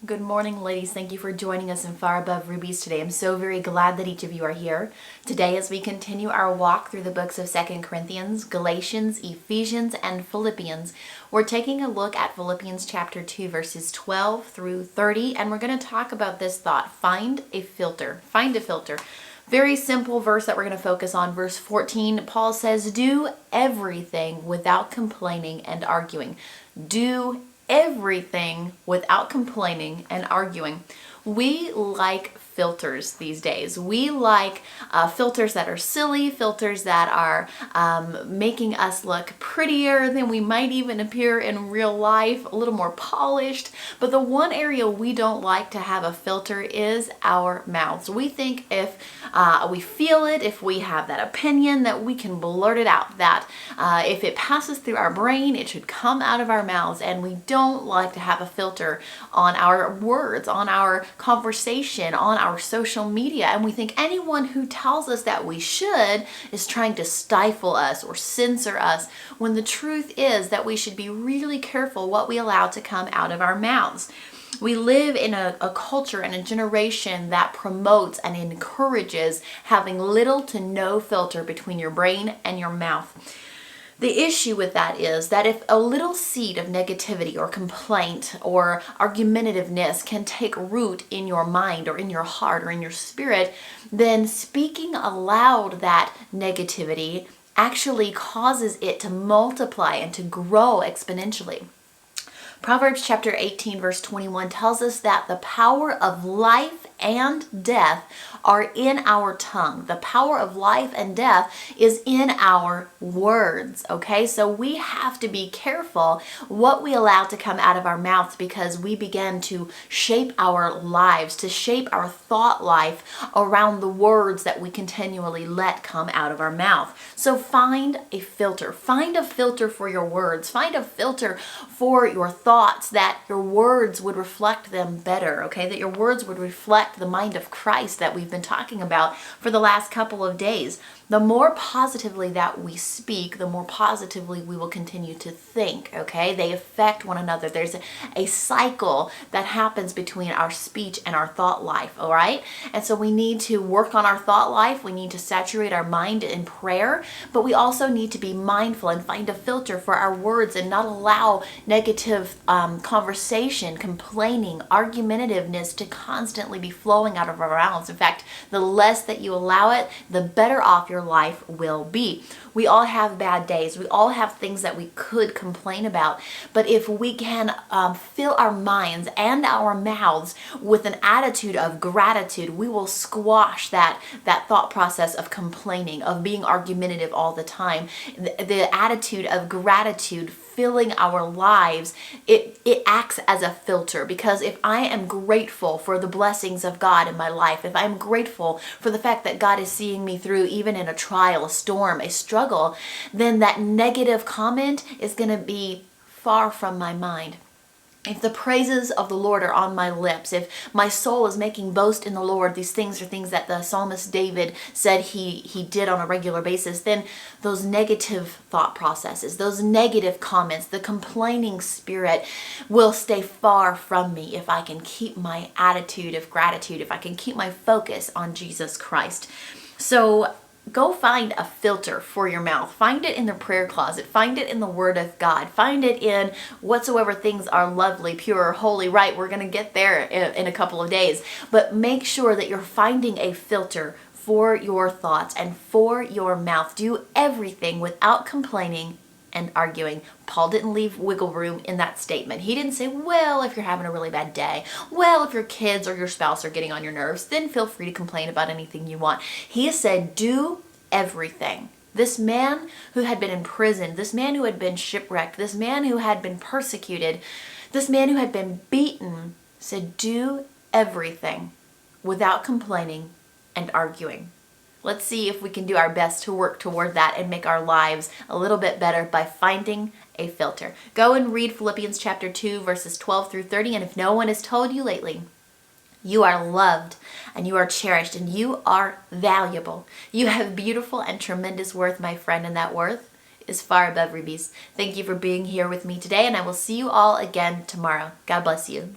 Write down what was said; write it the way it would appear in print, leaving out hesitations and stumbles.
Good morning, ladies. Thank you for joining us in Far Above Rubies today. I'm so very glad that each of you are here today as we continue our walk through the books of 2 Corinthians, Galatians, Ephesians, and Philippians. We're taking a look at Philippians chapter 2, verses 12 through 30, and we're going to talk about this thought, find a filter. Find a filter. Very simple verse that we're going to focus on. Verse 14, Paul says, do everything without complaining and arguing. Do everything without complaining and arguing. We like filters these days. We like filters that are silly, filters that are making us look prettier than we might even appear in real life, a little more polished. But the one area we don't like to have a filter is our mouths. We think if we feel it, if we have that opinion, that we can blurt it out, that if it passes through our brain, it should come out of our mouths. And we don't like to have a filter on our words, on our conversation, on our social media, and we think anyone who tells us that we should is trying to stifle us or censor us, when the truth is that we should be really careful what we allow to come out of our mouths. We live in a culture and a generation that promotes and encourages having little to no filter between your brain and your mouth. The issue with that is that if a little seed of negativity or complaint or argumentativeness can take root in your mind or in your heart or in your spirit, then speaking aloud that negativity actually causes it to multiply and to grow exponentially. Proverbs chapter 18 verse 21 tells us that the power of life and death are in our tongue. The power of life and death is in our words, okay? So we have to be careful what we allow to come out of our mouths, because we begin to shape our lives, to shape our thought life around the words that we continually let come out of our mouth. So find a filter. Find a filter for your words. Find a filter for your thoughts, that your words would reflect them better, okay? That your words would reflect the mind of Christ that we've been talking about for the last couple of days. The more positively that we speak, the more positively we will continue to think, okay? They affect one another. There's a cycle that happens between our speech and our thought life, all right? And so we need to work on our thought life. We need to saturate our mind in prayer, but we also need to be mindful and find a filter for our words and not allow negative conversation, complaining, argumentativeness to constantly be flowing out of our mouths. In fact, the less that you allow it, the better off your life will be. We all have bad days. We all have things that we could complain about. But if we can fill our minds and our mouths with an attitude of gratitude, we will squash that thought process of complaining, of being argumentative all the time. The attitude of gratitude filling our lives, it acts as a filter, because if I am grateful for the blessings of God in my life, if I'm grateful for the fact that God is seeing me through even in a trial, a storm, a struggle, then that negative comment is going to be far from my mind. If the praises of the Lord are on my lips, if my soul is making boast in the Lord, these things are things that the psalmist David said he did on a regular basis, then those negative thought processes, those negative comments, the complaining spirit will stay far from me if I can keep my attitude of gratitude, if I can keep my focus on Jesus Christ. So go find a filter for your mouth. Find it in the prayer closet. Find it in the Word of God. Find it in whatsoever things are lovely, pure, holy, right. We're going to get there in a couple of days. But make sure that you're finding a filter for your thoughts and for your mouth. Do everything without complaining and arguing. Paul didn't leave wiggle room in that statement. He didn't say, well, if you're having a really bad day, well, if your kids or your spouse are getting on your nerves, then feel free to complain about anything you want. He said, do everything. This man who had been in prison, this man who had been shipwrecked, this man who had been persecuted, this man who had been beaten, said, do everything without complaining and arguing. Let's see if we can do our best to work toward that and make our lives a little bit better by finding a filter. Go and read Philippians chapter 2, verses 12 through 30. And if no one has told you lately, you are loved and you are cherished and you are valuable. You have beautiful and tremendous worth, my friend, and that worth is far above rubies. Thank you for being here with me today, and I will see you all again tomorrow. God bless you.